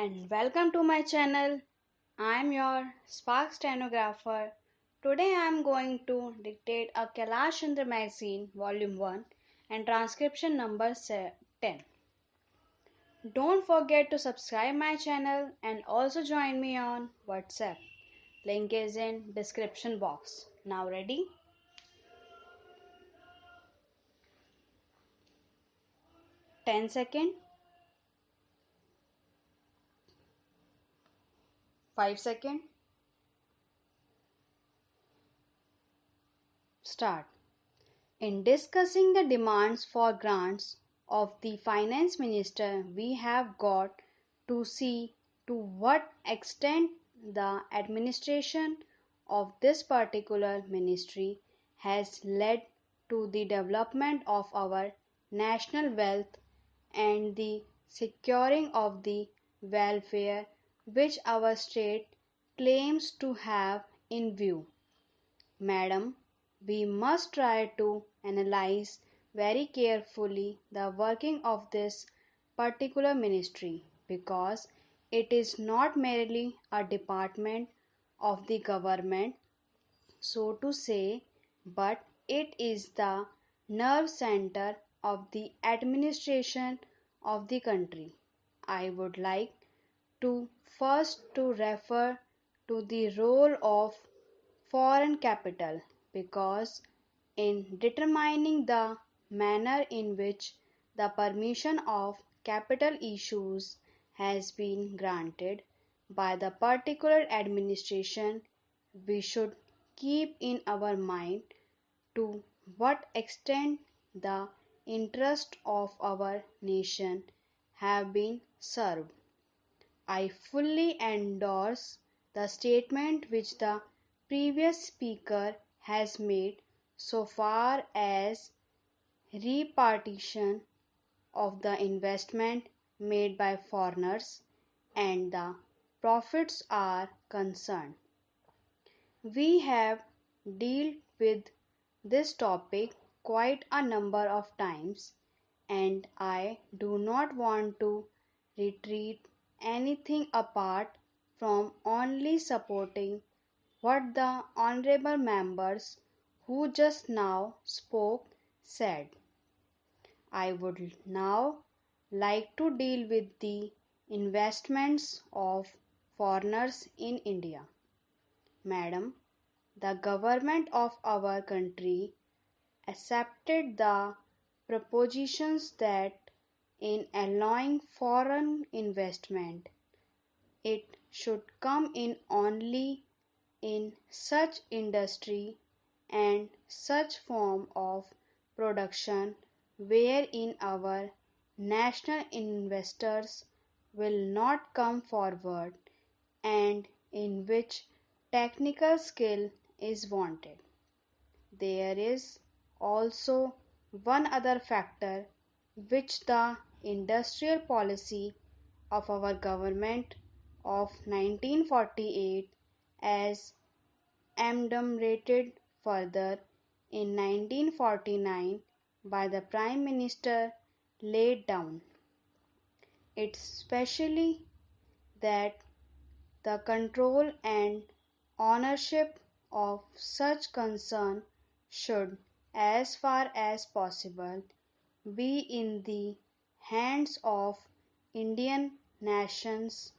and welcome to my channel. I am your SPARX Stenographer. Today I am going to dictate a KAILASH CHANDRA magazine volume 1 and transcription number 10. Don't forget to subscribe my channel and also join me on WhatsApp. Link is in description box. Now ready? Ten-second, 5 second, start. In discussing the demands for grants of the Finance Minister, we have got to see to what extent the administration of this particular ministry has led to the development of our national wealth and the securing of the welfare which our state claims to have in view. Madam, we must try to analyze very carefully the working of this particular ministry because it is not merely a department of the government, so to say, but it is the nerve center of the administration of the country. I would like to first to refer to the role of foreign capital because in determining the manner in which the permission of capital issues has been granted by the particular administration, we should keep in our mind to what extent the interests of our nation have been served. I fully endorse the statement which the previous speaker has made so far as repartition of the investment made by foreigners and the profits are concerned. We have dealt with this topic quite a number of times and I do not want to retreat anything apart from only supporting what the honorable members who just now spoke said. I would now like to deal with the investments of foreigners in India. Madam, the government of our country accepted the propositions that in allowing foreign investment, it should come in only in such industry and such form of production wherein our national investors will not come forward and in which technical skill is wanted. There is also one other factor which the industrial policy of our government of 1948 as enumerated further in 1949 by the Prime Minister laid down. It's specially that the control and ownership of such concern should, as far as possible, be in the hands of Indian nations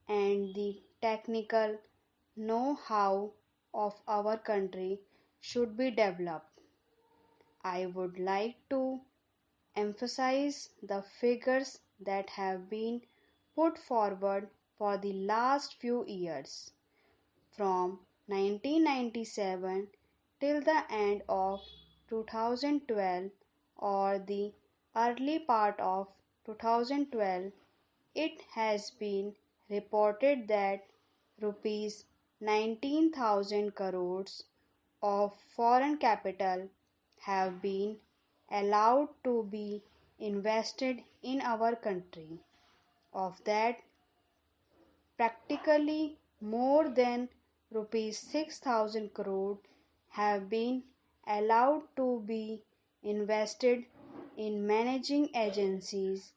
and the technical know-how of our country should be developed. I would like to emphasize the figures that have been put forward for the last few years, from 1997 till the end of 2012 or the early part of 2012. It has been reported that rupees 19,000 crores of foreign capital have been allowed to be invested in our country. Of that, practically more than rupees 6,000 crore have been allowed to be invested in managing agencies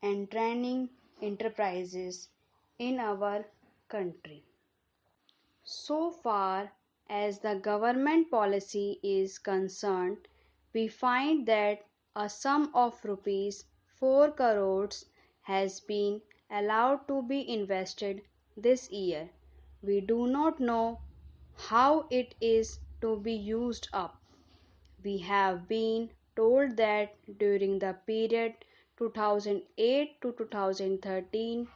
and training enterprises in our country. So far as the government policy is concerned, we find that a sum of rupees 4 crores has been allowed to be invested this year. We do not know how it is to be used up. We have been told that during the period 2008 to 2013,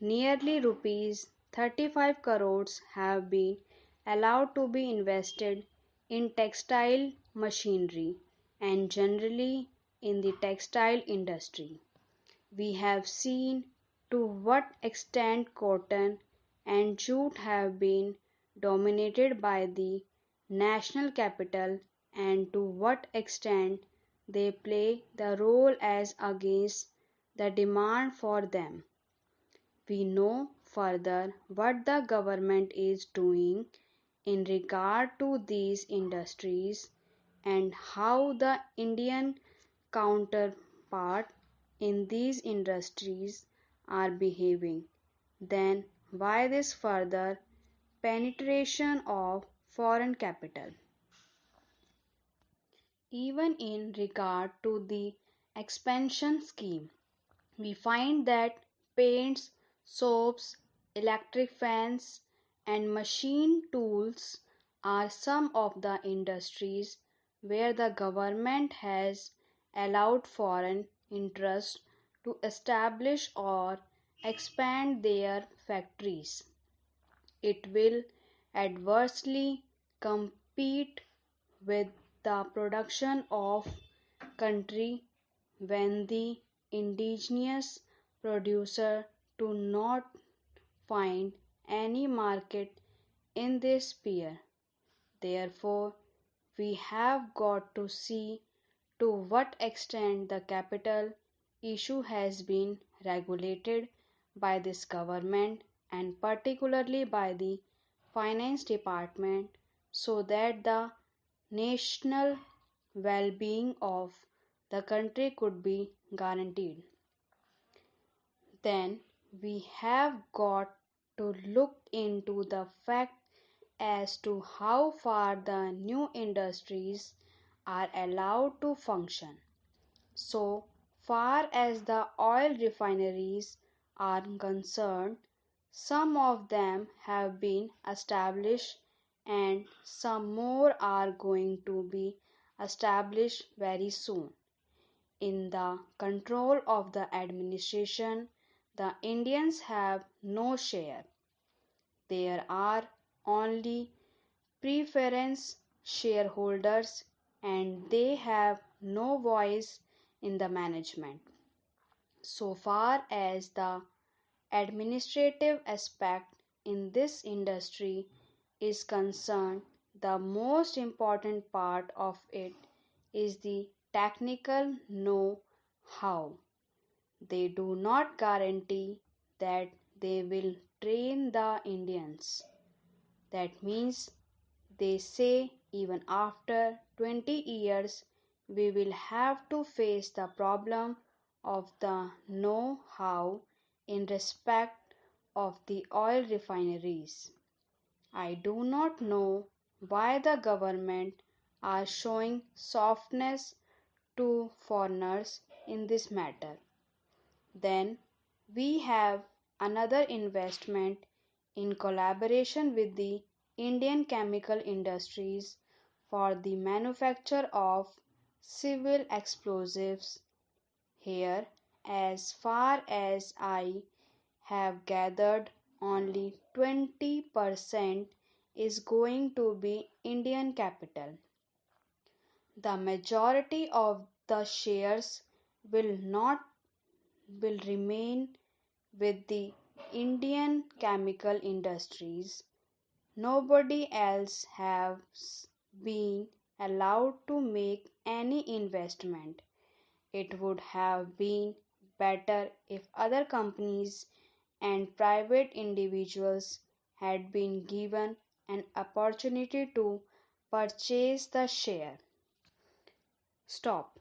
nearly rupees 35 crores have been allowed to be invested in textile machinery and generally in the textile industry. We have seen to what extent cotton and jute have been dominated by the national capital and to what extent they play the role as against the demand for them. We know further what the government is doing in regard to these industries and how the Indian counterpart in these industries are behaving. Then why this further penetration of foreign capital? Even in regard to the expansion scheme, we find that paints, soaps, electric fans, and machine tools are some of the industries where the government has allowed foreign interests to establish or expand their factories. It will adversely compete with the production of country when the indigenous producer do not find any market in this sphere. Therefore, we have got to see to what extent the capital issue has been regulated by this government and particularly by the finance department so that the national well-being of the country could be guaranteed. Then we have got to look into the fact as to how far the new industries are allowed to function. So far as the oil refineries are concerned, some of them have been established and some more are going to be established very soon. In the control of the administration, the Indians have no share. There are only preference shareholders and they have no voice in the management. So far as the administrative aspect in this industry is concerned, the most important part of it is the technical know how. They do not guarantee that they will train the Indians. That means they say even after 20 years we will have to face the problem of the know how in respect of the oil refineries. I do not know why the government are showing softness to foreigners in this matter. Then we have another investment in collaboration with the Indian chemical industries for the manufacture of civil explosives. Here, as far as I have gathered, only 20% is going to be Indian capital. The majority of the shares will not will remain with the Indian chemical industries. Nobody else has been allowed to make any investment. It would have been better if other companies and private individuals had been given an opportunity to purchase the share. Stop.